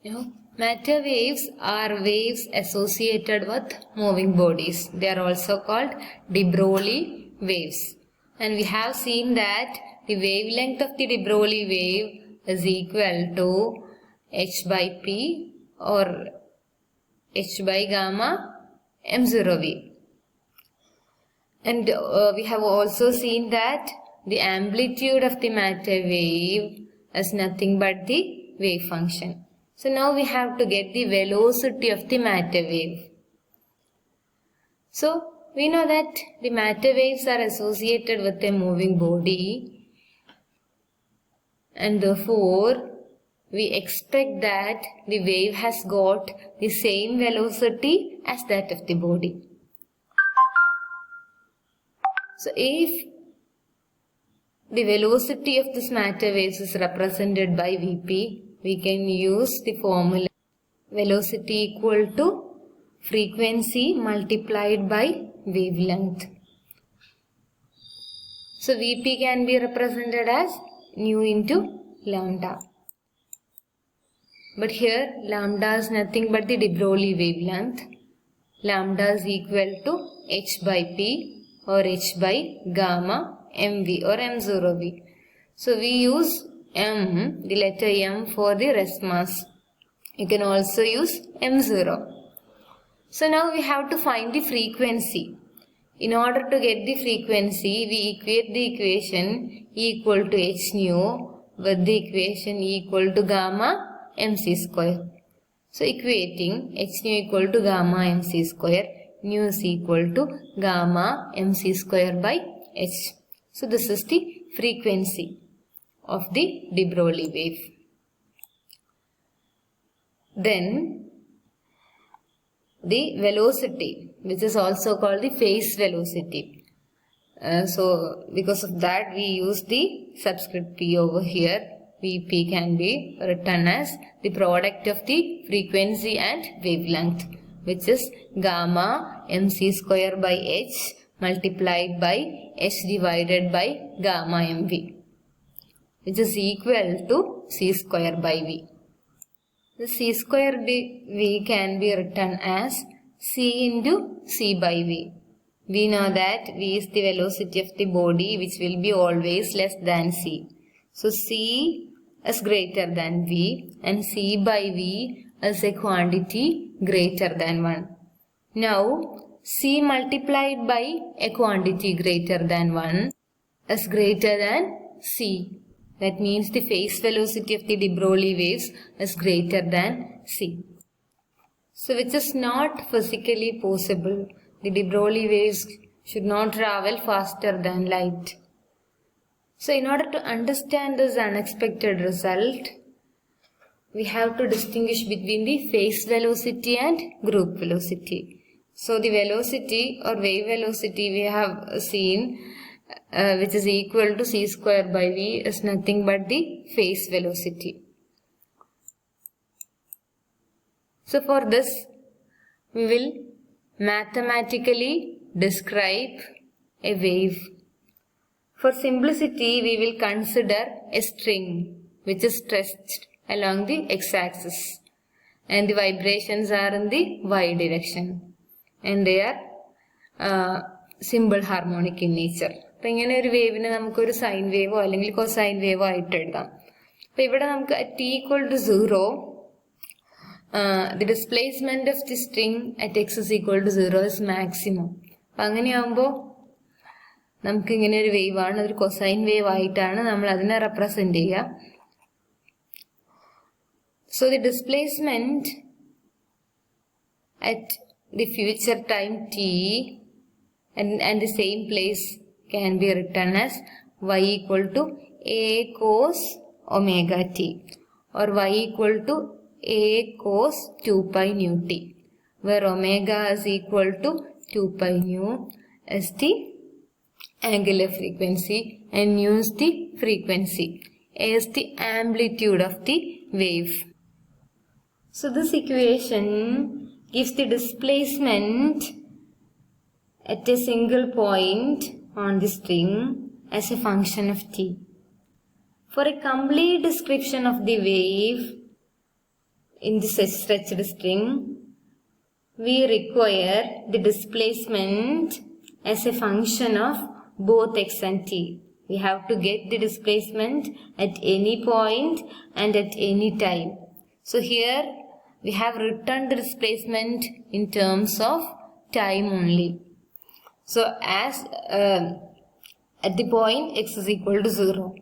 Matter waves are waves associated with moving bodies. They are also called de Broglie waves. And we have seen that the wavelength of the de Broglie wave is equal to h by p or h by gamma m0v. And we have also seen that the amplitude of the matter wave is nothing but the wave function. So now we have to get the velocity of the matter wave. So we know that the matter waves are associated with a moving body, and therefore we expect that the wave has got the same velocity as that of the body. So if the velocity of this matter waves is represented by Vp, we can use the formula velocity equal to frequency multiplied by wavelength. So Vp can be represented as nu into lambda. But here lambda is nothing but the de Broglie wavelength. Lambda is equal to h by p or h by gamma mv or m0v. So we use m, the letter m, for the rest mass. You can also use m0. So now we have to find the frequency. In order to get the frequency, we equate the equation equal to h nu with the equation equal to gamma mc square. So equating h nu equal to gamma mc square, nu is equal to gamma mc square by h. So this is the frequency of the de Broglie wave. Then the velocity, which is also called the phase velocity. So because of that we use the subscript p over here. Vp can be written as the product of the frequency and wavelength, which is gamma mc square by h multiplied by h divided by gamma mv, which is equal to c square by v. The c square by v can be written as c into c by v. We know that v is the velocity of the body, which will be always less than c. So c is greater than v and c by v is a quantity greater than 1. Now c multiplied by a quantity greater than 1 is greater than c. That means the phase velocity of the de Broglie waves is greater than c. So which is not physically possible. The de Broglie waves should not travel faster than light. So in order to understand this unexpected result, we have to distinguish between the phase velocity and group velocity. So the velocity or wave velocity we have seen, which is equal to c square by v, is nothing but the phase velocity. So for this we will mathematically describe a wave. For simplicity we will consider a string which is stretched along the x-axis and the vibrations are in the y direction and they are simple harmonic in nature. അപ്പോൾ ഇങ്ങനെ ഒരു വേവിനെ നമുക്കൊരു sign വേവോ അല്ലെങ്കിൽ cosine വേവോ ആയിട്ട് എഴുതാം. അപ്പോൾ ഇവിടെ നമുക്ക് at equal to 0 the displacement of the string at x is equal to 0 is maximum. അപ്പം അങ്ങനെയാകുമ്പോൾ നമുക്ക് ഇങ്ങനെ ഒരു വേവ് ആണ്, ഒരു കൊസൈൻ വേവ് ആയിട്ടാണ് നമ്മൾ അതിനെ റെപ്രസെന്റ് ചെയ്യുക. So the displacement at the future time t and the same place can be written as y equal to a cos omega t or y equal to a cos 2 pi nu t, where omega is equal to 2 pi nu is the angular frequency and nu is the frequency. A is the amplitude of the wave. So this equation gives the displacement at a single point on the string as a function of t. For a complete description of the wave, in this stretched string, we require the displacement as a function of both x and t. We have to get the displacement at any point and at any time. So here we have written the displacement in terms of time only. So as at the point x is equal to 0.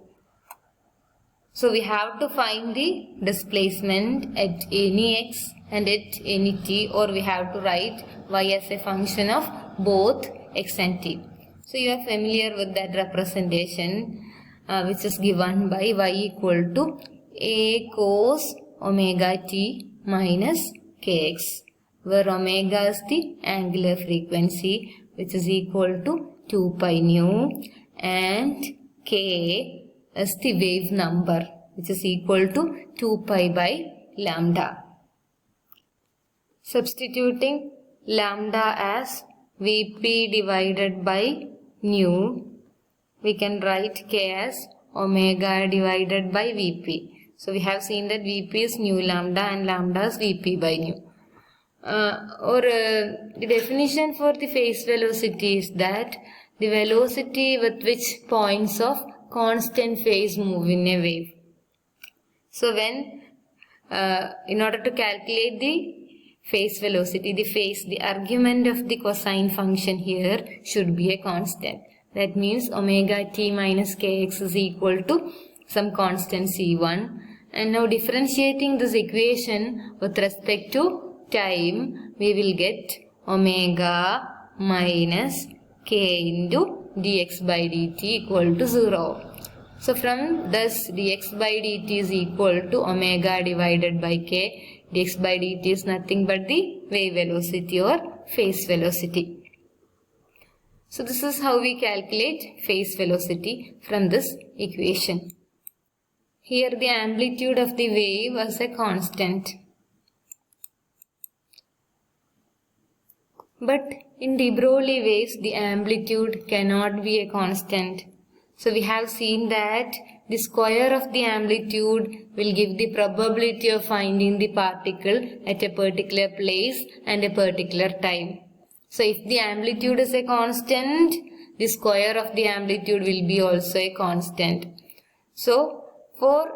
So we have to find the displacement at any x and at any t, or we have to write y as a function of both x and t. So you are familiar with that representation which is given by y equal to a cos omega t minus kx, where omega is the angular frequency which is equal to 2 pi nu and k is the wave number which is equal to 2 pi by lambda. Substituting lambda as Vp divided by nu, we can write k as omega divided by Vp. So we have seen that Vp is nu lambda and lambda is Vp by nu. The definition for the phase velocity is that the velocity with which points of constant phase move in a wave. So when in order to calculate the phase velocity, the argument of the cosine function here should be a constant. That means omega t minus kx is equal to some constant c1. And now differentiating this equation with respect to time, we will get omega minus k into dx by dt equal to 0. So from this dx by dt is equal to omega divided by k. Dx by dt is nothing but the wave velocity or phase velocity. So this is how we calculate phase velocity from this equation. Here the amplitude of the wave was a constant. But in de Broglie waves, the amplitude cannot be a constant. So we have seen that the square of the amplitude will give the probability of finding the particle at a particular place and a particular time. So if the amplitude is a constant, the square of the amplitude will be also a constant. So for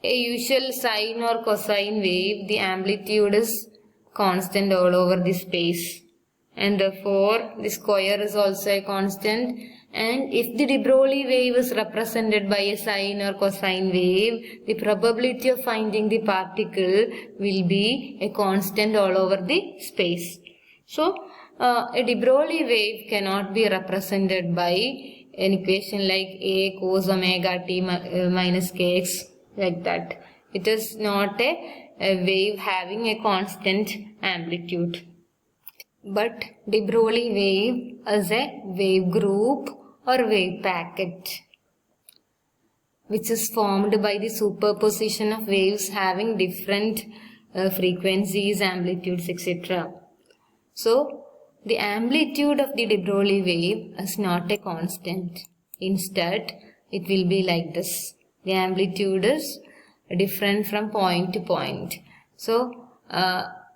a usual sine or cosine wave, the amplitude is constant all over the space. And therefore the square is also a constant. And if the de Broglie wave is represented by a sine or cosine wave, the probability of finding the particle will be a constant all over the space. So a de Broglie wave cannot be represented by an equation like a cos omega t minus kx, like that. It is not a wave having a constant amplitude. But de Broglie wave is a wave group or wave packet which is formed by the superposition of waves having different frequencies, amplitudes, etc. So the amplitude of the de Broglie wave is not a constant. Instead, it will be like this. The amplitude is different from point to point. So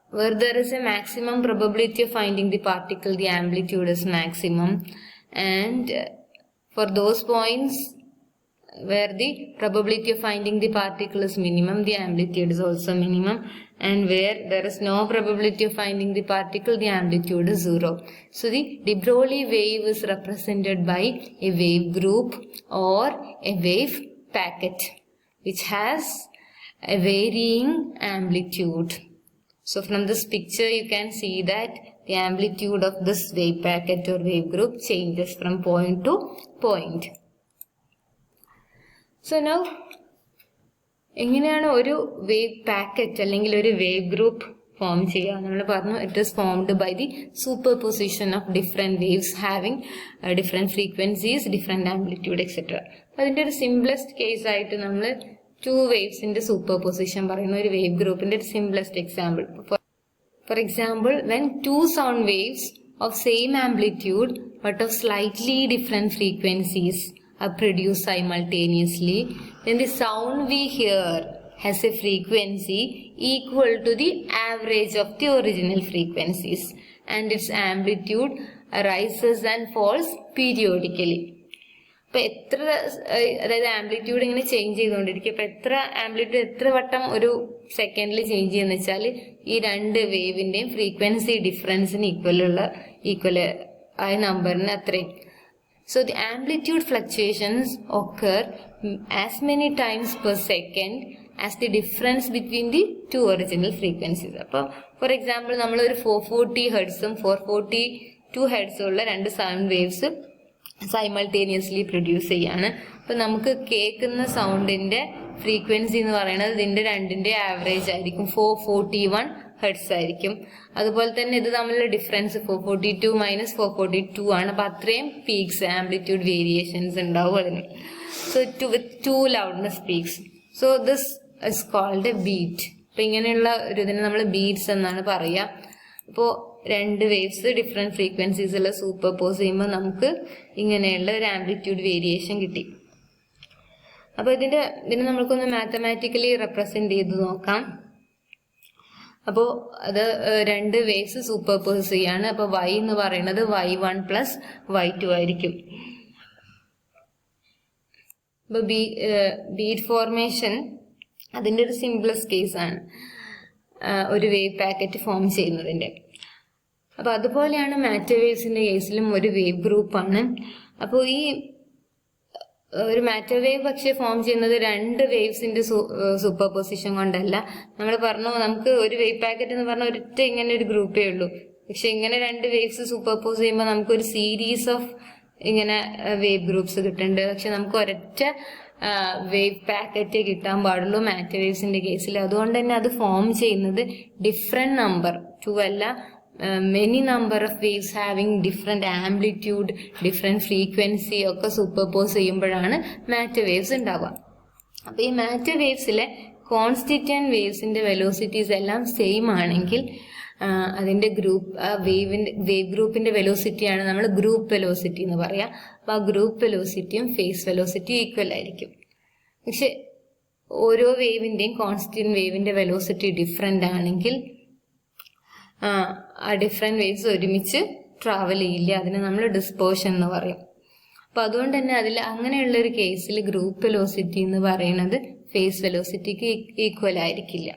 where there is a maximum probability of finding the particle, the amplitude is maximum. And for those points where the probability of finding the particle is minimum, the amplitude is also minimum. And where there is no probability of finding the particle, the amplitude is 0. So the de Broglie wave is represented by a wave group or a wave packet which has a varying amplitude. So from this picture you can see that the amplitude of this wave packet or wave group changes from point to point. So now, എങ്ങനെയാണ് ഒരു wave packet അല്ലെങ്കിൽ ഒരു wave group form ചെയ്യുക? നമ്മൾ പറഞ്ഞു it is formed by the superposition of different waves having different frequencies, different amplitude etcetera. അതിന്റെ ഒരു simplest case ആയിട്ട് നമ്മൾ 2 വേവ്സിന്റെ സൂപ്പർ പൊസിഷൻ പറയുന്ന ഒരു വേവ് ഗ്രൂപ്പിന്റെ ഒരു simplest example. For example, when 2 sound waves of same amplitude but of slightly different frequencies are produced simultaneously, then the sound we hear has a frequency equal to the average of the original frequencies and its amplitude rises and falls periodically. ഇപ്പൊ എത്ര, അതായത് amplitude ഇങ്ങനെ change ചെയ്തുകൊണ്ടിരിക്കും. ഇപ്പൊ എത്ര amplitude എത്ര വട്ടം ഒരു സെക്കൻഡിൽ ചേഞ്ച് ചെയ്യുന്ന വെച്ചാൽ ഈ രണ്ട് വേവിന്റെയും ഫ്രീക്വൻസി ഡിഫറൻസിന് ഈക്വൽ ആയ നമ്പറിന് അത്രയും. So the amplitude fluctuations occur as many times per second as the difference between the two original frequencies. അപ്പോൾ ഫോർ എക്സാമ്പിൾ നമ്മളൊരു 440 ഹെർട്സും 442 ഹെർട്സും ഉള്ള രണ്ട് സൗണ്ട് വേവ്സ് സൈമൾട്ടേനിയസ്ലി പ്രൊഡ്യൂസ് ചെയ്യാണ്. അപ്പം നമുക്ക് കേൾക്കുന്ന സൗണ്ടിന്റെ ഫ്രീക്വൻസി എന്ന് പറയുന്നത് ഇതിന്റെ രണ്ടിന്റെ ആവറേജ് ആയിരിക്കും, 441 ഹെർട്സ് ആയിരിക്കും. അതുപോലെ തന്നെ ഇത് തമ്മിലുള്ള ഡിഫറൻസ് 442 മൈനസ് 442 ആണ്. അപ്പൊ അത്രയും പീക്സ് ആംപ്ലിറ്റ്യൂഡ് വേരിയേഷൻസ് ഉണ്ടാവും അതിന്. So with 2 loudness peaks. So this is called a beat. അപ്പൊ ഇങ്ങനെയുള്ള ഒരു ഇതിനെ നമ്മൾ ബീറ്റ്സ് എന്നാണ് പറയുക. അപ്പോൾ രണ്ട് വേവ്സ് ഡിഫറെന്റ് ഫ്രീക്വൻസീസിൽ സൂപ്പർ പോസ് ചെയ്യുമ്പോൾ നമുക്ക് ഇങ്ങനെയുള്ള ഒരു ആംപ്ലിറ്റ്യൂഡ് വേരിയേഷൻ കിട്ടി. അപ്പൊ ഇതിനെ നമുക്കൊന്ന് മാത്തമാറ്റിക്കലി റെപ്രസെന്റ് ചെയ്ത് നോക്കാം. അപ്പോൾ അത് രണ്ട് വേവ്സ് സൂപ്പർ പോസ് ചെയ്യാണ്. അപ്പൊ y എന്ന് പറയുന്നത് y1 പ്ലസ് y2 ആയിരിക്കും. അപ്പൊ ബീറ്റ് ഫോർമേഷൻ അതിന്റെ ഒരു സിംപ്ലസ്റ്റ് കേസ് ആണ് ഒരു വേവ് പാക്കറ്റ് ഫോം ചെയ്യുന്നതിന്റെ. അപ്പൊ അതുപോലെയാണ് മാറ്റർ വേവ്സിന്റെ കേസിലും ഒരു വേവ് ഗ്രൂപ്പാണ്. അപ്പോൾ ഈ ഒരു മാറ്റർ വേവ് പക്ഷെ ഫോം ചെയ്യുന്നത് രണ്ട് വേവ്സിന്റെ സൂപ്പർ പൊസിഷൻ കൊണ്ടല്ല. നമ്മൾ പറഞ്ഞു നമുക്ക് ഒരു വേവ് പാക്കറ്റ് എന്ന് പറഞ്ഞാൽ ഒരൊറ്റ ഇങ്ങനെ ഒരു ഗ്രൂപ്പേ ഉള്ളൂ. പക്ഷെ ഇങ്ങനെ രണ്ട് വേവ്സ് സൂപ്പർ പോസ് ചെയ്യുമ്പോൾ നമുക്ക് ഒരു സീരീസ് ഓഫ് ഇങ്ങനെ വേവ് ഗ്രൂപ്പ്സ് കിട്ടുന്നുണ്ട്. പക്ഷെ നമുക്ക് ഒരൊറ്റ വേവ് പാക്കറ്റേ കിട്ടാൻ പാടുള്ളൂ മാറ്റർ വേവ്സിന്റെ കേസിൽ. അതുകൊണ്ട് തന്നെ അത് ഫോം ചെയ്യുന്നത് ഡിഫറെന്റ് നമ്പർ 2 അല്ല, many number of waves having different amplitude, different frequency ഒക്കെ സൂപ്പർപോസ് ചെയ്യുമ്പോഴാണ് മാറ്റർ വേവ്സ് ഉണ്ടാവുക. അപ്പൊ ഈ മാറ്റർ വേവ്സിലെ കോൺസ്റ്റിറ്റ്യൂന്റ് വേവ്സിന്റെ വെലോസിറ്റീസ് എല്ലാം സെയിം ആണെങ്കിൽ അതിന്റെ വേവ് ഗ്രൂപ്പിന്റെ വെലോസിറ്റിയാണ് നമ്മൾ ഗ്രൂപ്പ് വെലോസിറ്റി എന്ന് പറയാം. അപ്പൊ ആ ഗ്രൂപ്പ് വെലോസിറ്റിയും ഫേസ് വെലോസിറ്റിയും ഈക്വൽ ആയിരിക്കും. പക്ഷെ ഓരോ വേവിന്റെയും കോൺസ്റ്റിറ്റ്യൂന്റ് വേവിന്റെ വെലോസിറ്റി ഡിഫറെന്റ് ആണെങ്കിൽ ആ ഡിഫറെന്റ് വേവ്സ് ഒരുമിച്ച് ട്രാവൽ ചെയ്യില്ല. അതിനെ നമ്മൾ ഡിസ്പേർഷൻ എന്ന് പറയും. അപ്പൊ അതുകൊണ്ട് തന്നെ അതിൽ അങ്ങനെയുള്ള ഒരു കേസിൽ ഗ്രൂപ്പ് വെലോസിറ്റി എന്ന് പറയുന്നത് ഫേസ് വെലോസിറ്റിക്ക് ഈക്വൽ ആയിരിക്കില്ല.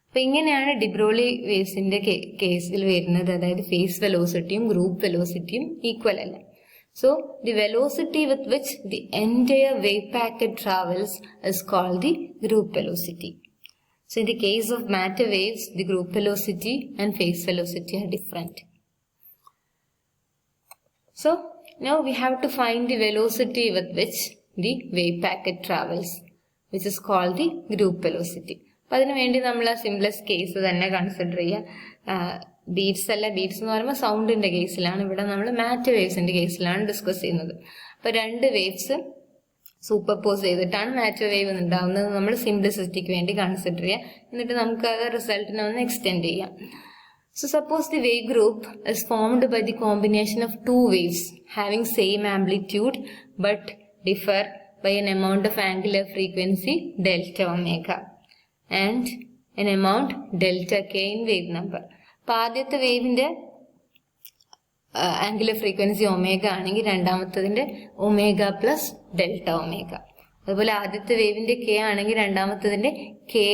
അപ്പൊ ഇങ്ങനെയാണ് ഡിബ്രോളി വേവ്സിന്റെ കേസിൽ വരുന്നത്. അതായത് ഫേസ് വെലോസിറ്റിയും ഗ്രൂപ്പ് വെലോസിറ്റിയും ഈക്വൽ അല്ല. So the velocity with which the entire wave packet travels is called the group velocity. So in the case of matter waves, the group velocity and phase velocity are different. So now we have to find the velocity with which the wave packet travels, which is called the group velocity. അപ്പോൾ അതിനു വേണ്ടി നമ്മൾ simplest case തന്നെ consider ചെയ്യുക. Beats അല്ല, beats എന്ന് പറയുമ്പോൾ സൗണ്ടിന്റെ കേസിലാണ്. ഇവിടെ നമ്മൾ മാറ്റർ വേവ്സിന്റെ കേസിലാണ് ഡിസ്കസ് ചെയ്യുന്നത്. അപ്പൊ രണ്ട് വേവ്സ് സൂപ്പർപോസ് ചെയ്തിട്ടാണ് മാറ്റർ വേവ് ഉണ്ടാവുന്നത്. നമ്മൾ സിംപ്ലിസിറ്റിക്ക് വേണ്ടി കൺസിഡർ ചെയ്യാം. എന്നിട്ട് നമുക്ക് ആ റിസൾട്ടിനെ ഒന്ന് എക്സ്റ്റെൻഡ് ചെയ്യാം. So suppose the wave group is formed by the combination of two waves having same amplitude but differ by an amount of angular frequency delta omega and an amount delta k in wave number. അപ്പൊ ആദ്യത്തെ വേവിന്റെ angular frequency omega ആണെങ്കിൽ രണ്ടാമത്തതിന്റെ omega plus delta omega. അതുപോലെ ആദ്യത്തെ വേവിന്റെ K ആണെങ്കിൽ രണ്ടാമത്തതിന്റെ K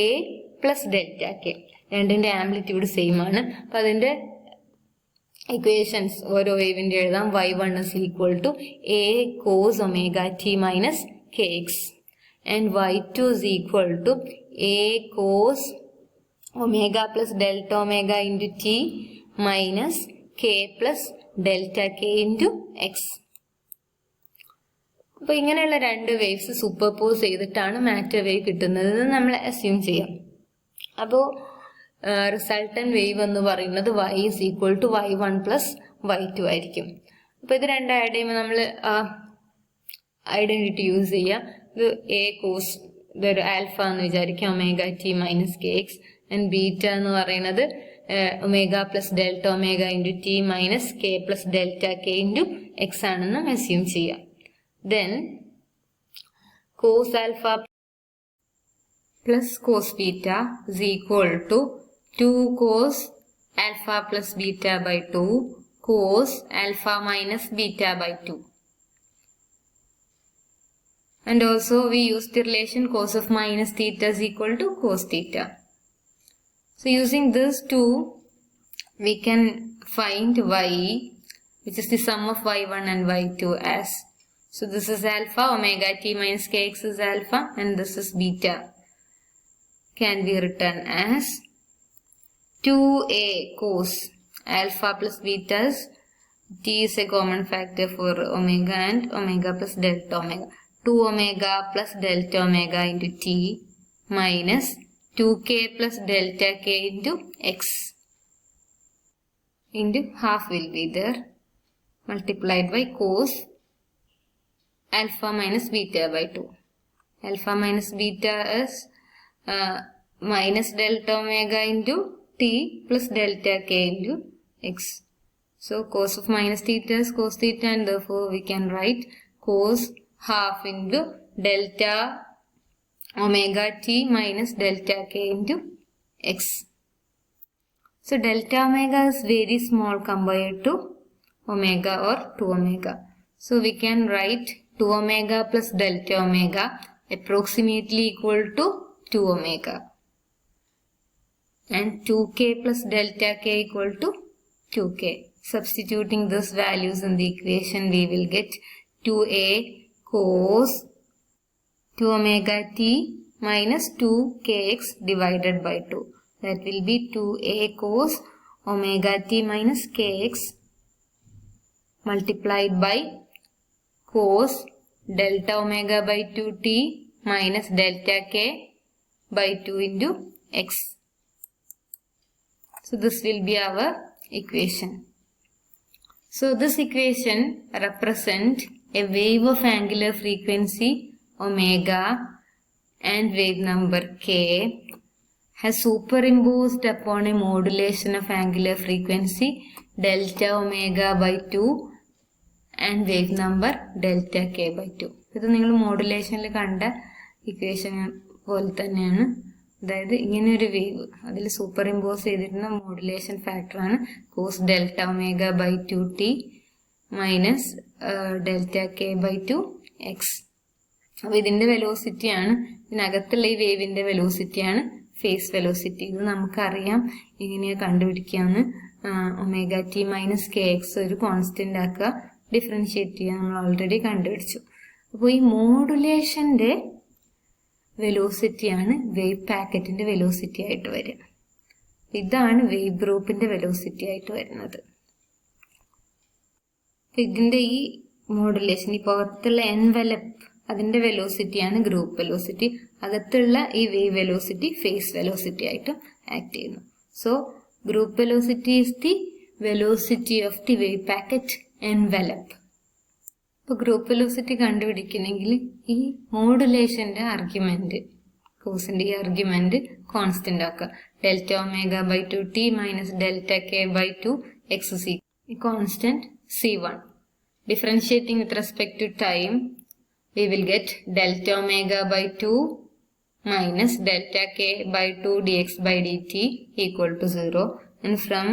plus delta K. രണ്ടിന്റെ amplitude same ആണ്. അപ്പൊ അതിന്റെ ഇക്വേഷൻസ് ഓരോ വേവിന്റെ എഴുതാം. y1 is equal to a cos omega t minus kx and y2 is equal to a cos omega plus delta omega into t minus k plus delta k into x. അപ്പൊ ഇങ്ങനെയുള്ള രണ്ട് waves superpose ചെയ്തിട്ടാണ് matter wave കിട്ടുന്നത് നമ്മൾ assume ചെയ്യാം. അപ്പോ resultant wave എന്ന് പറയുന്നത് y is equal to y1 plus y2 ആയിരിക്കും. അപ്പൊ ഇത് രണ്ടും ആഡ് ചെയ്യുമ്പോൾ നമ്മൾ ഐഡന്റിറ്റി യൂസ് ചെയ്യാം. ഇത് എ കോസ്, ഇതൊരു ആൽഫ എന്ന് വിചാരിക്കാം, omega t minus k x. And beta എന്ന് പറയുന്നത് omega plus delta omega into t minus k plus delta k into x ആണെന്ന് അസ്യൂം ചെയ്യാം. Then cos alpha plus cos beta is equal to 2 cos alpha plus beta by 2 cos alpha minus beta by 2. And also we use the relation cos of minus theta is equal to cos theta. So using this two, we can find y, which is the sum of y1 and y2 as. So this is alpha, omega t minus kx is alpha, and this is beta. Can be written as 2a cos alpha plus beta is, t is a common factor for omega and omega plus delta omega. 2 omega plus delta omega into t minus 2k plus delta k into x into half will be there, multiplied by cos alpha minus beta by 2. Alpha minus beta is minus delta omega into t plus delta k into x. So cos of minus theta is cos theta, and therefore we can write cos half into delta omega t minus delta k into x. So delta omega is very small compared to omega or 2 omega. So we can write 2 omega plus delta omega approximately equal to 2 omega. And 2k plus delta k equal to 2k. Substituting these values in the equation, we will get 2a cos 2 omega t minus 2kx divided by 2. That will be 2a cos omega t minus kx multiplied by cos delta omega by 2t minus delta k by 2 into x. So this will be our equation. So this equation represents a wave of angular frequency omega and wave number k has superimposed upon a modulation of angular frequency delta omega by 2 and wave number delta k by 2. ഇത് നിങ്ങൾ മോഡുലേഷനിൽ കണ്ട equation പോലെ തന്നെയാണ്. അതായത് ഇങ്ങനെ ഒരു wave അതിൽ superimpose ചെയ്തിരുന്ന മോഡുലേഷൻ ഫാക്ടറാണ് cos delta omega by 2t minus delta k by 2x. അപ്പോൾ ഇതിൻ്റെ വെലോസിറ്റിയാണ്, ഇതിനകത്തുള്ള ഈ വേവിൻ്റെ വെലോസിറ്റിയാണ് ഫേസ് വെലോസിറ്റി. ഇത് നമുക്കറിയാം എങ്ങനെയാണ് കണ്ടുപിടിക്കാമെന്ന്. Omega t minus k x ഒരു കോൺസ്റ്റൻ്റ് ആക്കുക, ഡിഫറൻഷിയേറ്റ് ചെയ്യുക, നമ്മൾ ഓൾറെഡി കണ്ടുപിടിച്ചു. അപ്പോൾ ഈ മോഡുലേഷൻ്റെ വെലോസിറ്റിയാണ് വേവ് പാക്കറ്റിൻ്റെ വെലോസിറ്റി ആയിട്ട് വരിക. ഇതാണ് വേവ് ഗ്രൂപ്പിൻ്റെ വെലോസിറ്റി ആയിട്ട് വരുന്നത്. ഇതിൻ്റെ ഈ മോഡുലേഷൻ, ഈ പുറത്തുള്ള എൻവലപ്പ് അതിൻ്റെ വെലോസിറ്റിയാണ് ഗ്രൂപ്പ് വെലോസിറ്റി. അകത്തുള്ള ഈ വേവ് വെലോസിറ്റി ഫേസ് വെലോസിറ്റി ആയിട്ട് ആക്ട് ചെയ്യുന്നു. So group velocity is the velocity of the wave packet envelope. ഇപ്പോൾ ഗ്രൂപ്പ് വെലോസിറ്റി കണ്ടുപിടിക്കണമെങ്കിൽ ഈ മോഡുലേഷൻ്റെ ആർഗ്യുമെന്റ്, കോസിൻ്റെ ഈ ആർഗ്യുമെന്റ് കോൺസ്റ്റന്റ് ആക്കുക. Delta omega by 2t minus delta k by 2x c constant c1. Differentiating with respect to time we will get delta omega by 2 minus delta k by 2 dx by dt equal to 0, and from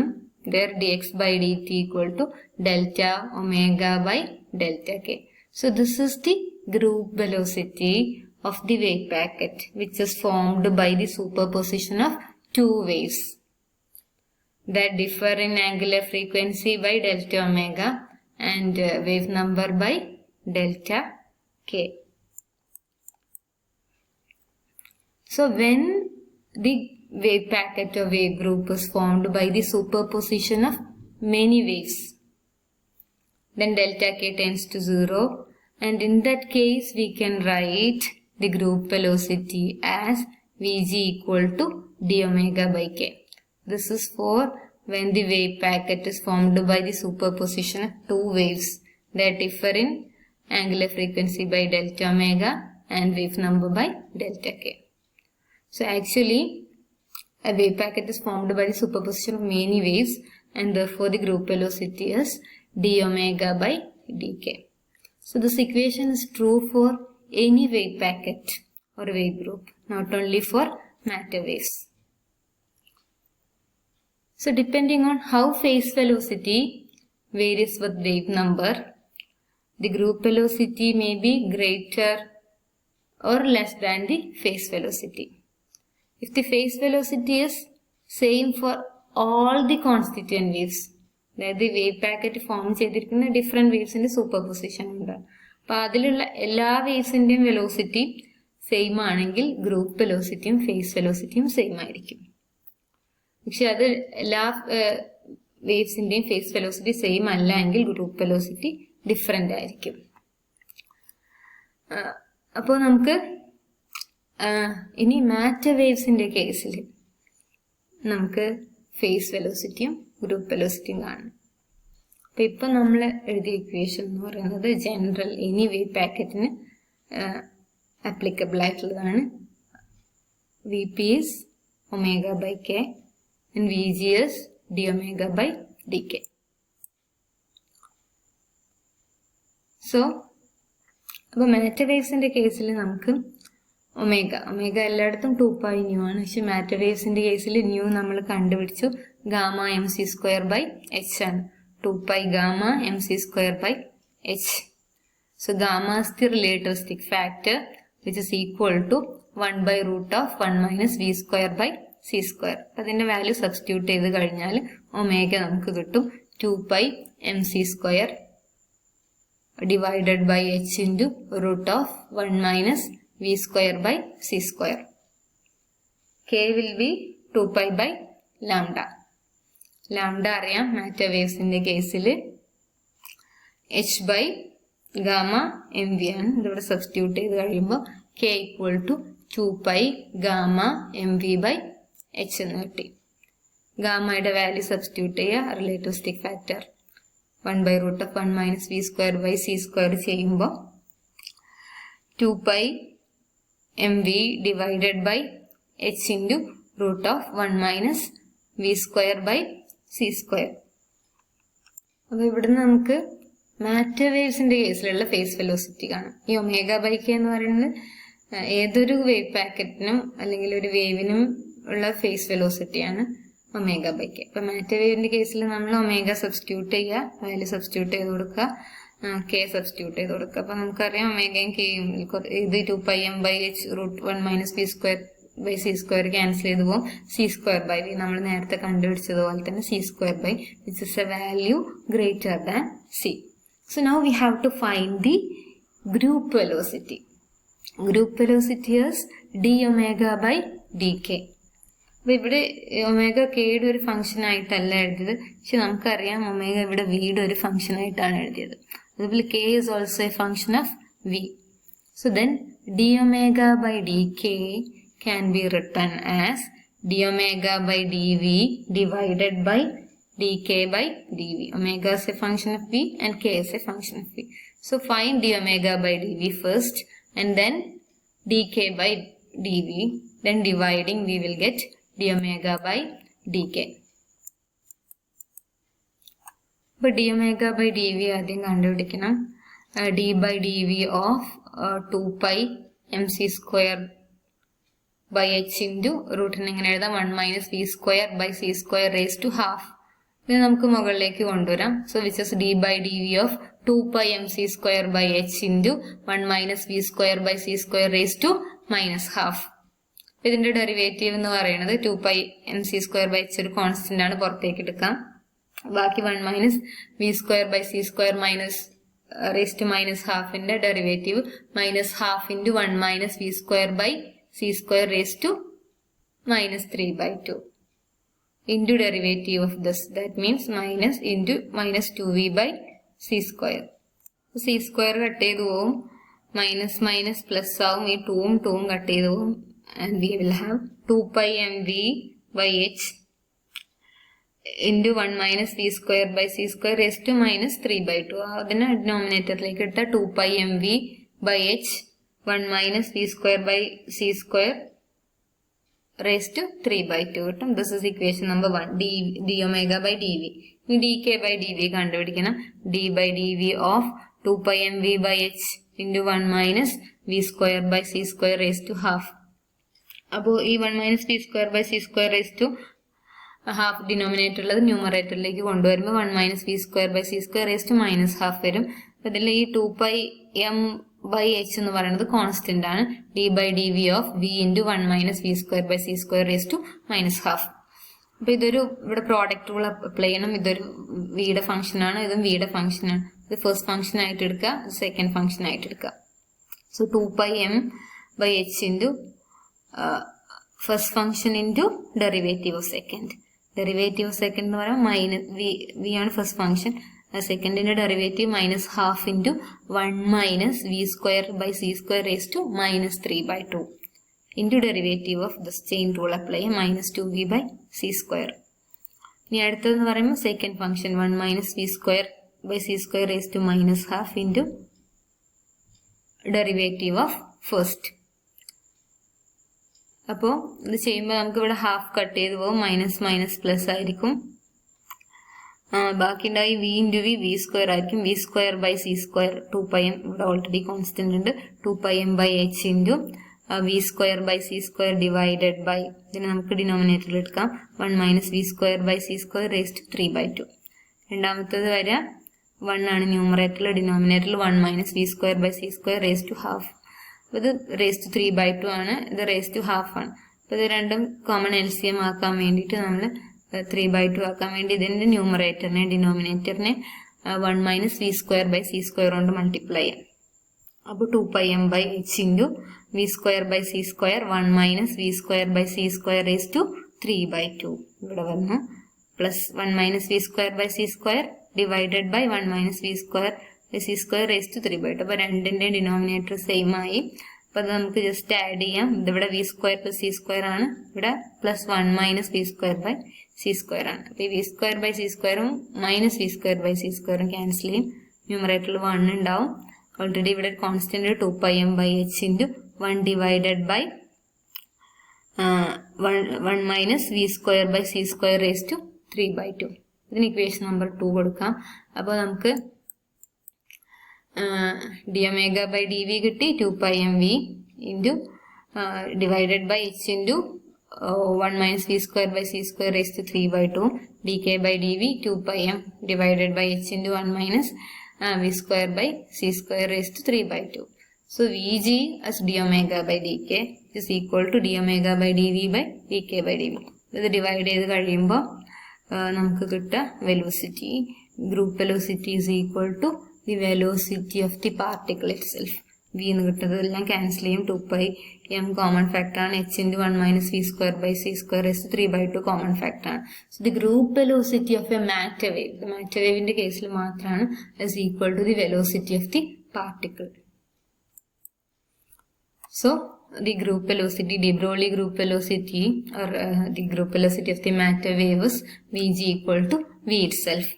there dx by dt equal to delta omega by delta k. So this is the group velocity of the wave packet, which is formed by the superposition of two waves that differ in angular frequency by delta omega and wave number by delta k. So when the wave packet or wave group is formed by the superposition of many waves, then delta k tends to 0, and in that case we can write the group velocity as Vg equal to d omega by k. This is for when the wave packet is formed by the superposition of two waves that differ in angular frequency by delta omega and wave number by delta k. So actually a wave packet is formed by the superposition of many waves, and therefore the group velocity is d omega by dk. So this equation is true for any wave packet or wave group, not only for matter waves. So depending on how phase velocity varies with wave number, the group velocity may be greater or less than the phase velocity. If the phase velocity is same for all the constituent waves, അതായത് wave packet form ചെയ്തിരിക്കുന്ന different വേവ്സിൻ്റെ super position ഉണ്ട്. അപ്പോൾ അതിലുള്ള എല്ലാ വേവ്സിൻ്റെയും velocity same ആണെങ്കിൽ group വെലോസിറ്റിയും face വെലോസിറ്റിയും same ആയിരിക്കും. പക്ഷെ അത് എല്ലാ വേവ്സിൻ്റെയും ഫേസ് വെലോസിറ്റി സെയിം അല്ല എങ്കിൽ ഗ്രൂപ്പ് വെലോസിറ്റി ഡിഫറെൻ്റ് ആയിരിക്കും. അപ്പോൾ നമുക്ക് ഇനി മാറ്റർ വേവ്സിൻ്റെ കേസിൽ നമുക്ക് ഫേസ് വെലോസിറ്റിയും ഗ്രൂപ്പ് വെലോസിറ്റിയും കാണും. അപ്പോൾ ഇപ്പം നമ്മൾ എഴുതിയ ഇക്വേഷൻ എന്ന് പറയുന്നത് ജനറൽ എനി വേവ് പാക്കറ്റിന് ആപ്ലിക്കബിൾ ആയിട്ടുള്ളതാണ്. V p is omega by k and v g is d omega by d k. So അപ്പോൾ മാറ്റർ വേവ്സിൻ്റെ കേസിൽ നമുക്ക് ഒമേഗ എല്ലായിടത്തും 2π ന്യൂ ആണ്. പക്ഷെ മാറ്റർ വേവ്സിൻ്റെ കേസിൽ ന്യൂ നമ്മൾ കണ്ടുപിടിച്ചു gamma m c square by h ആണ്. 2π gamma m c square by h. So gamma is the relativistic factor which is equal to 1/√(1 - v square by c square). അതിൻ്റെ value substitute ചെയ്ത് കഴിഞ്ഞാൽ omega നമുക്ക് കിട്ടും 2π m c square divided by h into √(1 - v square by c square). k will be 2π by lambda. Lambda അറിയാം matter വേവ്സിന്റെ കേസിൽ h by gamma M V ആണ്. ഇതിവിടെ സബ്സ്റ്റിറ്റ്യൂട്ട് ചെയ്ത് കഴിയുമ്പോൾ k equal to 2π gamma M V by H എന്ന് കിട്ടി. ഗാമയുടെ value substitute ചെയ്യുക, relativistic factor 1/√(1 - v square by c square ചെയ്യുമ്പോൾ 2π M V divided by h into √(1 - v square by c square). അപ്പോൾ ഇവിടുന്ന് നമുക്ക് മാറ്റർ വേവ്സിന്റെ കേസിലുള്ള ഫേസ് വെലോസിറ്റി കാണാം. ഈ omega by K എന്ന് പറയുന്നത് ഏതൊരു വേവ് പാക്കറ്റിനും അല്ലെങ്കിൽ ഒരു വേവിനും ഉള്ള ഫേസ് വെലോസിറ്റിയാണ് ഒമേഗ ബൈ കെ. അപ്പം മാറ്റർ വേവിന്റെ കേസിൽ നമ്മൾ ഒമേഗ സബ്സ്റ്റിറ്റ്യൂട്ട് ചെയ്യുക, വാല്യൂ സബ്സ്റ്റിറ്റ്യൂട്ട് ചെയ്ത് കൊടുക്കുക, കെ സബ്സ്റ്റിറ്റ്യൂട്ട് ചെയ്ത് കൊടുക്കുക. അപ്പം നമുക്കറിയാം ഒമേഗയും കെയും ഇത് 2π m ബൈ h √(1 - v square by c square cancel ചെയ്ത് പോകും. c square by v നമ്മൾ നേരത്തെ കണ്ടുപിടിച്ചതുപോലെ തന്നെ c square by which is a value greater than c. So now we have to find the group velocity. Group velocity is d omega by dk. അപ്പോൾ ഇവിടെ omega കെയുടെ ഒരു function ആയിട്ടല്ല എഴുതിയത്, പക്ഷെ നമുക്കറിയാം ഒമേഗ ഇവിടെ വിയുടെ ഒരു ഫംഗ്ഷൻ ആയിട്ടാണ് എഴുതിയത്. അതുപോലെ k is also a function of v. So then d omega by dk can be written as d omega by dv divided by dk by dv. Omega is a function of v and k is a function of v. So find d omega by dv first and then dk by dv. Then dividing we will get d omega by dk. But d omega by dv ആദ്യം കണ്ടുപിടിക്കണം. d by dv of 2π mc square by h into റൂട്ടിന് ഇങ്ങനെ എഴുതാം 1 - v square by c square raised to half. ഇത് നമുക്ക് മുകളിലേക്ക് കൊണ്ടുവരാം. So which is d by dv of 2π mc square by h into 1 - v square by c square raised to -half. ഇതിന്റെ derivative എന്ന് പറയുന്നത് 2π mc square by h ഒരു constant ആണ്, പുറത്തേക്ക് എടുക്കാം. ബാക്കി 1 - v square by c square raised to -halfന്റെ derivative -half into 1 - v square by c square raised to -3/2 into derivative of this. That means minus into -2v by c square. c square cut ചെയ്ത് പോവും, minus plus ആവും, ഈ 2ഉം cut ചെയ്ത് പോവും. And we will have 2π mv by h into 1 - v square by c square raised to -3/2. അതിനെ ഡിനോമിനേറ്ററിലേക്ക് ഇട്ടാൽ 2π mv by h 1 - v square by c square raised to 3/2 കിട്ടും. This is equation number 1. d omega by dv. ഇനി dk by dv കണ്ടുപിടിക്കണം. d by dv of 2π mv by h into 1 minus v square by c square raised to half. അപ്പോൾ ഈ 1 minus v square by c square raised to half denominator ഉള്ളത് ന്യൂമറേറ്ററിലേക്ക് കൊണ്ടുവരുമ്പോൾ 1 minus v square by c square raised to minus half വരും. അപ്പോൾ ഇതിൽ ഈ 2 pi m by h എന്ന് പറയുന്നത് കോൺസ്റ്റന്റ് ആണ്. d by dv of v into 1 minus v square by c square raised to minus half. അപ്പോൾ ഇതൊരു ഇവിടെ പ്രോഡക്റ്റ് റൂൾ അപ്ലൈ ചെയ്യണം. ഇതൊരു വിയുടെ ഫംഗ്ഷൻ ആണ്, ഇതും വിയുടെ ഫംഗ്ഷൻ ആണ്. ഇത് ഫസ്റ്റ് ഫംഗ്ഷൻ ആയിട്ട് എടുക്കുക, സെക്കൻഡ് ഫംഗ്ഷൻ ആയിട്ട് എടുക്കുക. So 2 pi m by h into first function into derivative of second. Derivative of second എന്ന് പറയുമ്പോൾ മൈനസ് വി ആണ് ഫസ്റ്റ് ഫംഗ്ഷൻ, സെക്കൻഡിന്റെ derivative minus half into 1 minus v square by c square raise to minus 3/2 into derivative of the chain rule apply ചെയ്യാം, minus 2v by c square. ഇനി അടുത്തതെന്ന് പറയുമ്പോൾ second function 1 minus v square by c square raise to minus half into derivative of first. അപ്പോൾ ഇത് ചെയ്യുമ്പോൾ നമുക്ക് ഇവിടെ half cut ചെയ്ത് പോകും, മൈനസ് മൈനസ് പ്ലസ് ആയിരിക്കും. ബാക്കി ഉണ്ടായി വി ഇൻറ്റു വി സ്ക്വയർ ആയിരിക്കും. V square by c square 2 pi m ഇവിടെ ഓൾറെഡി കോൺസ്റ്റന്റ് ഉണ്ട്. 2 pi m by h into v square by c square divided by, ഇതിനെ നമുക്ക് ഡിനോമിനേറ്ററിൽ എടുക്കാം, 1 minus v square by c square raised 3/2. രണ്ടാമത്തേത് വരെ 1 ആണ് ന്യൂമറേറ്ററിൽ, ഡിനോമിനേറ്ററിൽ 1 minus v square by c square raised to half. ഇത് റേസ്റ്റ് 3/2 ആണ്, ഇത് റേസ്റ്റ് ഹാഫ് ആണ്. അപ്പോൾ ഇത് രണ്ടും കോമൺ LCM ആക്കാൻ വേണ്ടിയിട്ട് നമ്മൾ 3/2 ആക്കാൻ വേണ്ടി ഇതിൻ്റെ ന്യൂമറേറ്ററിനെ ഡിനോമിനേറ്ററിനെ 1 minus v square by c square കൊണ്ട് മൾട്ടിപ്ലൈ ചെയ്യാം. അപ്പോൾ 2 pi m by h into v square by c square 1 minus v square by c square raise to 3/2 ഇവിടെ വന്നു, plus 1 minus v square by c square divided by 1 minus v square by c square raise to 3/2. അപ്പോൾ രണ്ടിൻ്റെ denominator same ആയി. അപ്പോൾ അത് നമുക്ക് just add ചെയ്യാം. ഇതിവിടെ v square plus c square ആണ്, ഇവിടെ plus 1 minus v square by c square ആണ്. അപ്പോൾ ഈ വി സ്ക്വയർ ബൈ സി സ്ക്വയറും minus v square by c സ്ക്വയറും ക്യാൻസൽ ചെയ്യും, ന്യൂമറേറ്ററിൽ 1 ഉണ്ടാവും. ഓൾറെഡി ഇവിടെ constant 2 pi m by h into 1 divided by 1 minus v square by c square raise to 3/2. ഇതിന് ഇക്വേഷൻ നമ്പർ 2 കൊടുക്കാം. അപ്പോൾ നമുക്ക് d omega by d v കിട്ടി, 2 pi m v into divided by h into 1 minus v square by c square raise to 3/2 d k by d v 2 pi m divided by h into 1 minus v square by c square raised to 3/2. So Vg as d omega by dk is equal to d omega by dv by dk by dv. ഇത് divide ചെയ്ത് കഴിയുമ്പോൾ നമുക്ക് കിട്ടുക velocity, group velocity is equal to the velocity of the particle itself. v എന്ന് കിട്ടുന്നതെല്ലാം cancel ചെയ്യും, 2 pi m common factor ആണ്, h into 1 minus v square by c square raised to 3/2 common factor ആണ്. So the group velocity of a matter wave, matter വേവിന്റെ കേസിൽ മാത്രമാണ് is equal to the velocity of the particle. So the group velocity, de Broglie group velocity or the group velocity of the matter wave is Vg equal to v itself.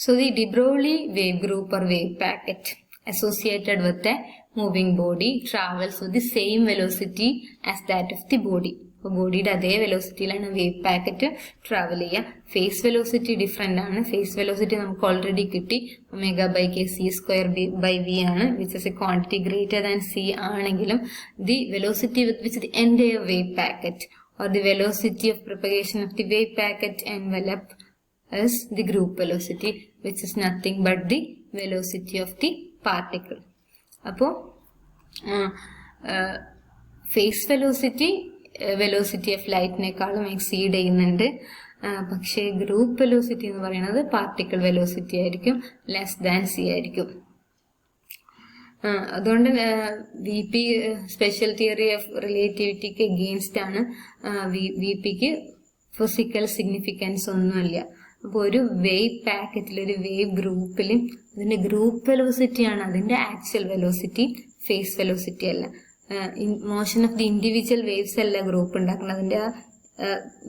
So the de Broglie wave group or wave packet associated with a moving body travels with the same velocity as that of the body. അപ്പോൾ ബോഡിയുടെ അതേ വെലോസിറ്റിയിലാണ് wave packet travel ചെയ്യുക. Phase velocity different ആണ്. Phase velocity നമുക്ക് already കിട്ടി, omega by k c square by v ആണ്, which is a quantity greater than c ആണെങ്കിലും the velocity with which the entire wave packet or the velocity of propagation of the wave packet envelope is the group velocity, which is nothing but the velocity of the particle. അപ്പോൾ phase velocity velocity of ലൈറ്റിനേക്കാളും exceed ചെയ്യുന്നുണ്ട്. പക്ഷേ group velocity എന്ന് പറയുന്നത് particle velocity ആയിരിക്കും, less than c ആയിരിക്കും. അതുകൊണ്ട് v p special theory of റിലേറ്റിവിറ്റിക്ക് എഗെയിൻസ്റ്റ് ആണ്. വി പിക്ക് ഫിസിക്കൽ സിഗ്നിഫിക്കൻസ് ഒന്നുമില്ല. അപ്പോൾ ഒരു വേവ് പാക്കറ്റിൽ, ഒരു വേവ് ഗ്രൂപ്പിൽ അതിൻ്റെ ഗ്രൂപ്പ് വെലോസിറ്റിയാണ് അതിൻ്റെ ആക്ച്വൽ വെലോസിറ്റി, ഫേസ് വെലോസിറ്റി അല്ല. Motion of the individual waves അല്ല ഗ്രൂപ്പ് ഉണ്ടാക്കുന്നത്, അതിൻ്റെ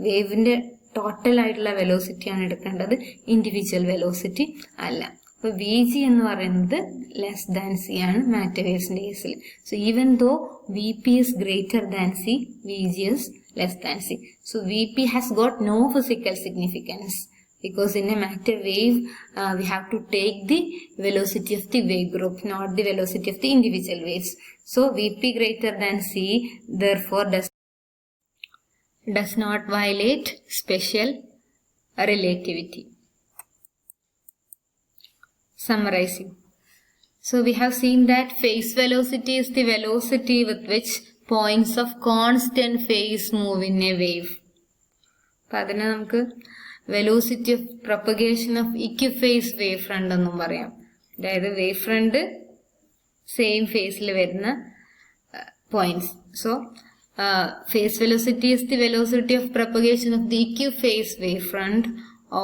വേവിൻ്റെ ടോട്ടൽ ആയിട്ടുള്ള വെലോസിറ്റിയാണ് എടുക്കേണ്ടത്, ഇൻഡിവിജ്വൽ വെലോസിറ്റി അല്ല. അപ്പോൾ വി ജി എന്ന് പറയുന്നത് ലെസ് ദാൻ സി ആണ് മാറ്റർ വേവ്സിൻ്റെ കേസിൽ. So even though v p is greater than c, v g is less than c. So Vp has got no physical significance. Because in a matter wave, we have to take the velocity of the wave group, not the velocity of the individual waves. So Vp greater than c, therefore does not violate special relativity. Summarizing. So we have seen that phase velocity is the velocity with which points of constant phase move in a wave. Velocity of propagation of equiphase wavefront എന്നും പറയാം. അതായത് wavefront same phase വരുന്ന points. So phase velocity is the velocity of propagation of the equiphase wavefront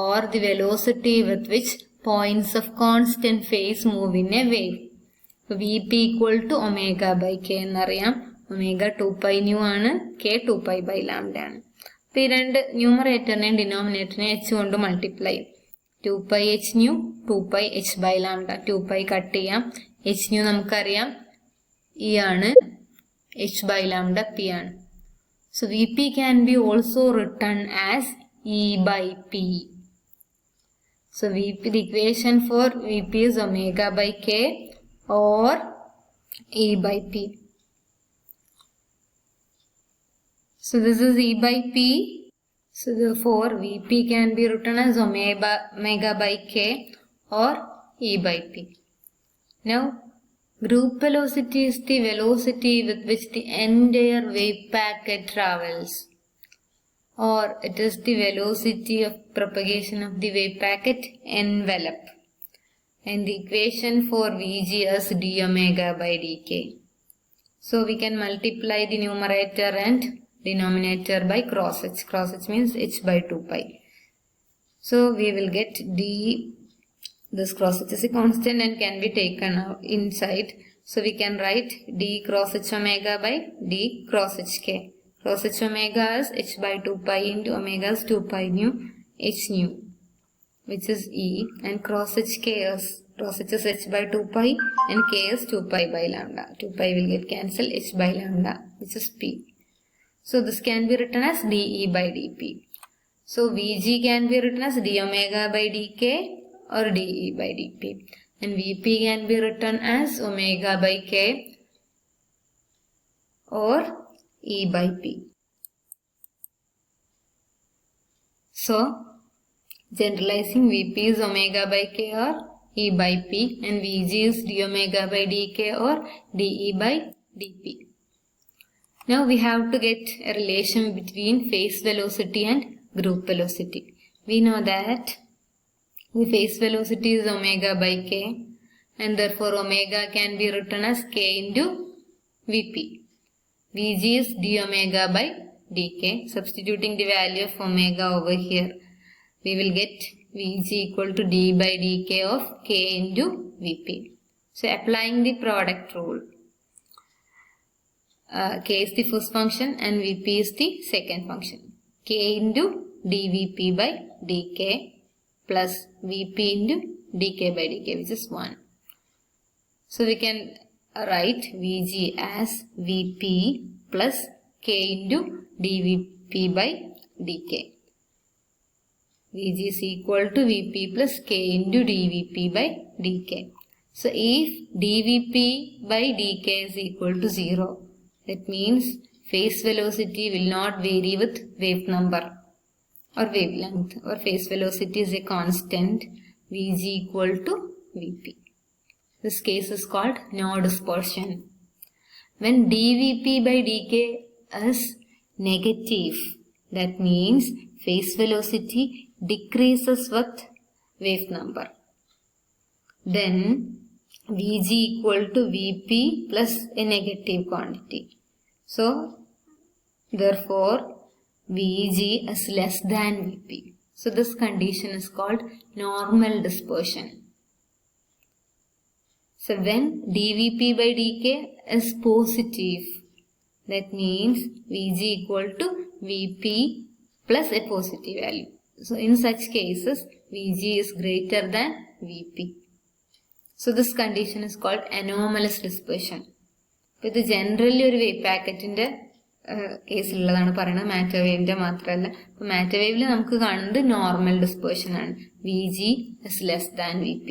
or the velocity with which points of constant phase move in a wave. Vp equal to omega by k എന്നറിയാം. Omega 2 pi nu ആണ്, k 2 pi by lambda ആണ്. ഈ രണ്ട് ന്യൂമറേറ്ററിനെയും ഡിനോമിനേറ്ററിനെ h കൊണ്ട് multiply ചെയ്യും. 2 pi h nu, 2 pi h by lambda. 2 pi cut ചെയ്യാം. h nu നമുക്കറിയാം e ആണ്, h by lambda p ആണ്. So Vp can be also written as e by p. So Vp, the equation for Vp is omega by k or e by p. So this is e by p. So therefore Vp can be written as omega by k or e by p. Now group velocity is the velocity with which the entire wave packet travels, or it is the velocity of propagation of the wave packet envelope. And the equation for Vg is d omega by dk. So we can multiply the numerator and denominator by cross h. Cross h means h by 2 pi. So we will get d, this cross h is a constant and can be taken out inside. So we can write d cross h omega by d cross h k. Cross h omega is h by 2 pi into omega is 2 pi nu h nu, which is e, and cross h k is h by 2 pi and k is 2 pi by lambda. 2 pi will get cancelled, h by lambda, which is p. So this can be written as dE by dP. So Vg can be written as d omega by dk or dE by dP. And Vp can be written as omega by k or e by p. So generalizing, Vp is omega by k or e by p, and Vg is d omega by dk or dE by dP. Now we have to get a relation between phase velocity and group velocity. We know that the phase velocity is omega by k, and therefore omega can be written as k into Vp. Vg is d omega by dk. Substituting the value of omega over here, we will get Vg equal to d by dk of k into Vp. So applying the product rule, k is the first function and Vp is the second function. K into dVp by dk plus Vp into dk by dk, which is 1. So we can write Vg as Vp plus k into dVp by dk. Vg is equal to Vp plus k into dVp by dk. So if dVp by dk is equal to 0, that means phase velocity will not vary with wave number or wavelength, or phase velocity is a constant, Vg equal to Vp. This case is called no dispersion. When dVp by dk is negative, that means phase velocity decreases with wave number. Then Vg equal to Vp plus a negative quantity. So therefore Vg is less than Vp. So this condition is called normal dispersion. So when dVp by dk is positive, that means Vg equal to Vp plus a positive value. So in such cases Vg is greater than Vp. So this condition is called anomalous dispersion. With generally ഒരു wave packet in the കേസിലുള്ളതാണ് പറയുന്നത്, matter വേവിന്റെ മാത്രമല്ല. അപ്പൊ matter വേവിൽ നമുക്ക് കാണുന്നത് normal dispersion ആണ്, VG is less than VP.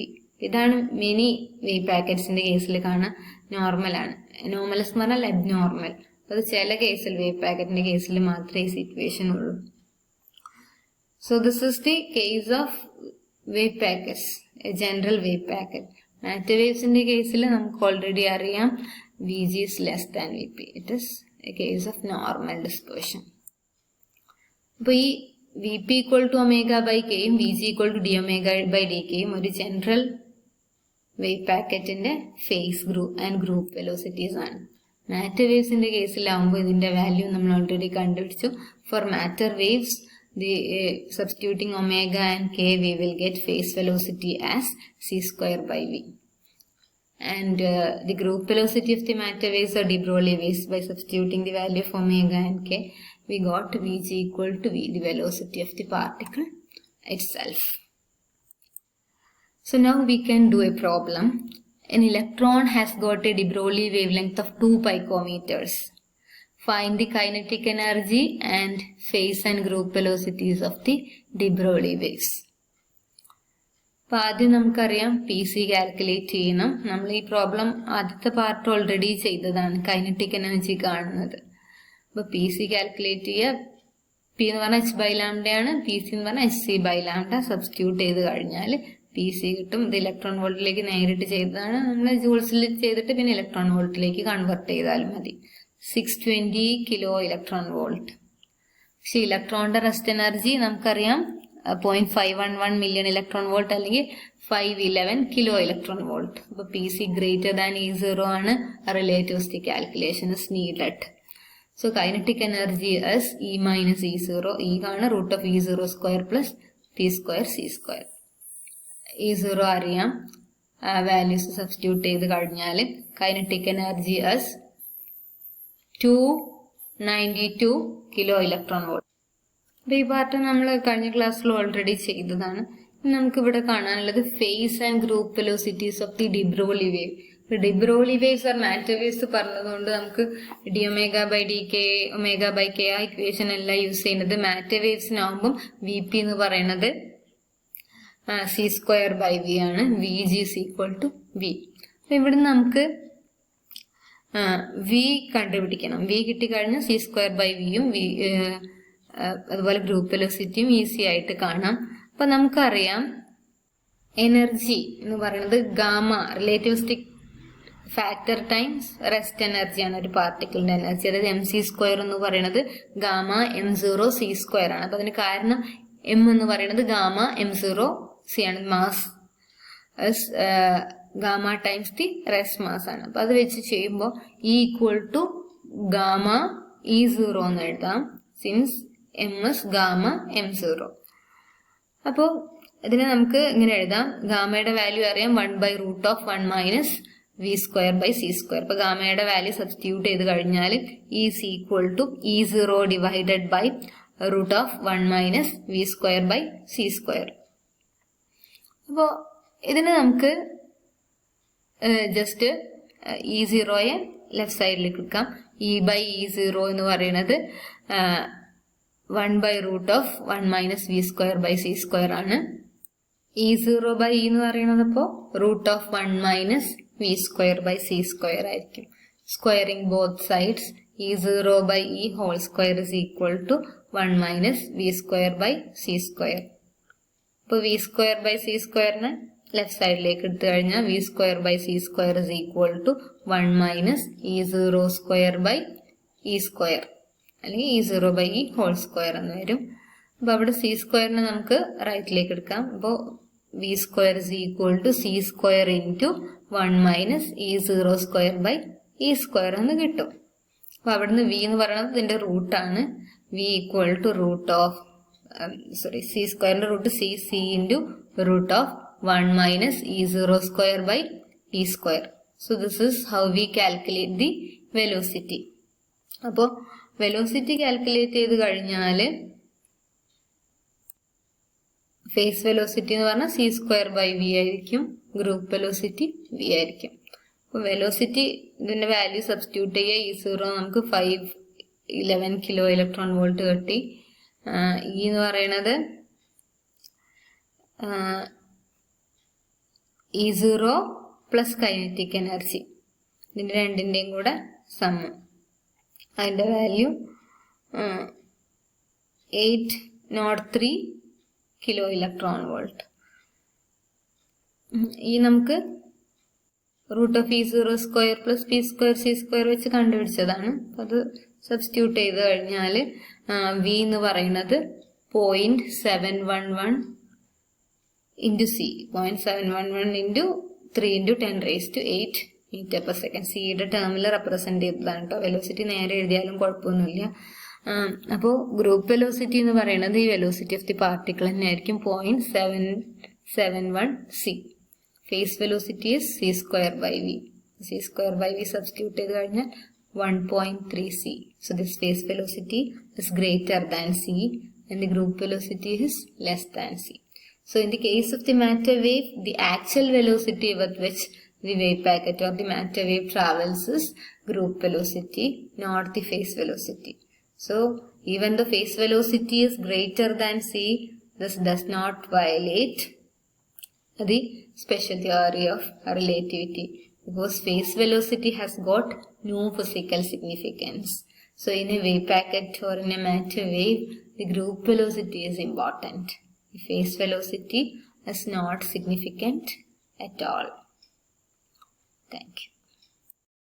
ഇതാണ് many wave പാക്കറ്റ്സിന്റെ കേസിൽ കാണാൻ നോർമൽ ആണ്. നോർമൽസ് എന്ന് പറഞ്ഞാൽ അബ്നോർമൽ. അത് ചില കേസിൽ വേവ് പാക്കറ്റിന്റെ കേസിൽ മാത്രമേ ഈ സിറ്റുവേഷൻ ഉള്ളൂ. So this is the case of wave packets, a general wave packet. Matter വേവ്സിന്റെ കേസിൽ നമുക്ക് ഓൾറെഡി അറിയാം VG is less than VP. It is a case of normal dispersion. അപ്പോൾ ഈ VP equal to omega by K യും VG equal to d omega by dk യും ഒരു general wave പാക്കറ്റിന്റെ ഫേസ് ആൻഡ് ഗ്രൂപ്പ് വെലോസിറ്റീസ് ആണ്. Matter വേവ്സിന്റെ കേസിലാവുമ്പോൾ ഇതിന്റെ വാല്യൂ നമ്മൾ ഓൾറെഡി കണ്ടുപിടിച്ചു. For matter waves substituting omega and K, we will get phase velocity as c² by V. And the group velocity of the matter waves or de Broglie waves, by substituting the value of omega and K, we got Vg equal to V, the velocity of the particle itself. So now we can do a problem. An electron has got a de Broglie wavelength of 2 picometers. Find the kinetic energy and phase and group velocities of the de Broglie waves. അപ്പോൾ ആദ്യം നമുക്കറിയാം PC calculate ചെയ്യണം. നമ്മൾ ഈ problem ആദ്യത്തെ part already ചെയ്തതാണ്, kinetic energy കാണുന്നത്. അപ്പോൾ PC കാൽക്കുലേറ്റ് ചെയ്യുക. P എന്ന് പറഞ്ഞാൽ h/λ ആണ്, PC എന്ന് പറഞ്ഞാൽ hc/λ. സബ്സ്റ്റിറ്റ്യൂട്ട് ചെയ്ത് കഴിഞ്ഞാൽ PC കിട്ടും. ഇത് ഇലക്ട്രോൺ വോൾട്ടിലേക്ക് നേരിട്ട് ചെയ്തതാണ്. നമ്മൾ ജൂൾസിൽ ചെയ്തിട്ട് പിന്നെ ഇലക്ട്രോൺ വോൾട്ടിലേക്ക് കൺവെർട്ട് ചെയ്താലും മതി. 620 കിലോ ഇലക്ട്രോൺ വോൾട്ട്. പക്ഷെ ഇലക്ട്രോണിന്റെ റെസ്റ്റ് എനർജി നമുക്കറിയാം 0.511 മില്യൺ ഇലക്ട്രോൺ വോൾട്ട് അല്ലെങ്കിൽ 511 കിലോ ഇലക്ട്രോൺ വോൾട്ട്. അപ്പൊ PC ഗ്രേറ്റർ ദാൻ E0 ആണ്. Relativistic calculation is needed. So kinetic energy is E minus E0. E ആണ് √E0² plus T² C². E0 അറിയാം, values substitute ചെയ്ത് കഴിഞ്ഞാൽ kinetic energy is 292 kilo electron volt. അപ്പൊ ഈ part നമ്മൾ കഴിഞ്ഞ ക്ലാസ്സിൽ ഓൾറെഡി ചെയ്തതാണ്. നമുക്ക് ഇവിടെ കാണാനുള്ളത് phase and group velocities of the de Broglie wave. de Broglie waves are matter waves പറഞ്ഞതുകൊണ്ട് നമുക്ക് d omega by dk omega by k ആ ഇക്വേഷൻ എല്ലാം യൂസ് ചെയ്യുന്നത്. മാറ്റർ വേവ്സിനാവുമ്പം VP എന്ന് പറയുന്നത് c² by V ആണ്. VG is equal to V. അപ്പൊ ഇവിടെ നമുക്ക് V കണ്ടുപിടിക്കണം. V കിട്ടിക്കഴിഞ്ഞാൽ c² by V യും അതുപോലെ ഗ്രൂപ്പ് വെലോസിറ്റിയും ഈസി ആയിട്ട് കാണാം. അപ്പൊ നമുക്കറിയാം എനർജി എന്ന് പറയുന്നത് gamma, relativistic factor times rest എനർജിയാണ് ഒരു പാർട്ടിക്കിളിന്റെ എനർജി. അതായത് mc² എന്ന് പറയുന്നത് ഗാമ m0 c² ആണ്. അപ്പൊ അതിന് കാരണം m എന്ന് പറയുന്നത് ഗാമ m0 c ആണ്. Mass gamma times the rest mass ആണ്. അപ്പൊ അത് വെച്ച് ചെയ്യുമ്പോൾ E equal to gamma E0 എന്ന് എഴുതാം, since m is gamma m0. അപ്പോൾ ഇതിനെ നമുക്ക് ഇങ്ങനെ എഴുതാം. ഗാമയുടെ വാല്യൂ അറിയാം 1/√1 minus V² by C². അപ്പൊ ഗാമയുടെ വാല്യൂ സബ്സ്റ്റിറ്റ്യൂട്ട് ചെയ്ത് കഴിഞ്ഞാൽ is equal to E0 divided by √1 minus V² by C². അപ്പോൾ ഇതിനെ നമുക്ക് ജസ്റ്റ് E0യെ ലെഫ്റ്റ് സൈഡിലേക്ക് എടുക്കാം. E/E0 എന്ന് പറയുന്നത് 1/√1 minus V² by C² ആണ്. E0 by E എന്ന് പറയുന്നത് അപ്പോൾ √1 minus V² by C² ആയിരിക്കും. Squaring both sides E0 by E whole square is equal to 1 minus V² by C². അപ്പോൾ V² by C²നെ ലെഫ്റ്റ് സൈഡിലേക്ക് എടുത്തു കഴിഞ്ഞാൽ V² by C² is equal to 1 minus E0² by E² അല്ലെങ്കിൽ E0 by E whole square എന്ന് വരും. അപ്പൊ അവിടെ C²നെ നമുക്ക് റൈറ്റിലേക്ക് എടുക്കാം. അപ്പോൾ V² is equal to C² into 1 minus E0² by E² എന്ന് കിട്ടും. അപ്പൊ അവിടുന്ന് V എന്ന് പറയുന്നത് ഇതിന്റെ റൂട്ടാണ്. V equal to C²ന്റെ root C into √1 minus E0² by E². So this is how we calculate the velocity. അപ്പോൾ വെലോസിറ്റി കാൽക്കുലേറ്റ് ചെയ്ത് കഴിഞ്ഞാൽ ഫേസ് വെലോസിറ്റി എന്ന് പറഞ്ഞാൽ C² by V ആയിരിക്കും, ഗ്രൂപ്പ് വെലോസിറ്റി V ആയിരിക്കും. അപ്പോൾ വെലോസിറ്റി ഇതിന്റെ വാല്യൂ സബ്സ്റ്റിറ്റ്യൂട്ട് ചെയ്യുക. E0 നമുക്ക് 11 കിലോ ഇലക്ട്രോൺ വോൾട്ട് കിട്ടി. E എന്ന് പറയുന്നത് E0 പ്ലസ് കൈനറ്റിക് എനർജി, ഇതിൻ്റെ രണ്ടിൻ്റെയും കൂടെ സമം. അതിൻ്റെ വാല്യൂ 803 കിലോ ഇലക്ട്രോൺ വോൾട്ട്. ഈ നമുക്ക് root of E0 square plus p square c square വെച്ച് കണ്ടുപിടിച്ചതാണ്. അത് സബ്സ്റ്റിറ്റ്യൂട്ട് ചെയ്ത് കഴിഞ്ഞാൽ V എന്ന് പറയുന്നത് 0.711 into c, 0.711 into 3 into 10⁸8 metre per second. സിയുടെ ടേമിൽ റെപ്രസെന്റ് ചെയ്തതാണ് കേട്ടോ. വെലോസിറ്റി നേരെ എഴുതിയാലും കുഴപ്പമൊന്നുമില്ല. അപ്പോൾ ഗ്രൂപ്പ് വെലോസിറ്റി എന്ന് പറയുന്നത് ഈ വെലോസിറ്റി ഓഫ് ദി പാർട്ടിക്കിൾ തന്നെ ആയിരിക്കും 0.711 c. Phase velocity is c square by v. c square by v substitute ചെയ്ത് കഴിഞ്ഞാൽ 1.3 c. So this phase velocity is greater than c and the group velocity is less than c. So in the case of the matter wave, the actual velocity with which the wave packet or the matter wave travels is group velocity, not the phase velocity. So even the phase velocity is greater than c, this does not violate the special theory of relativity, because phase velocity has got no physical significance. So in a wave packet or in a matter wave, the group velocity is important. The phase velocity is not significant at all. Thank you.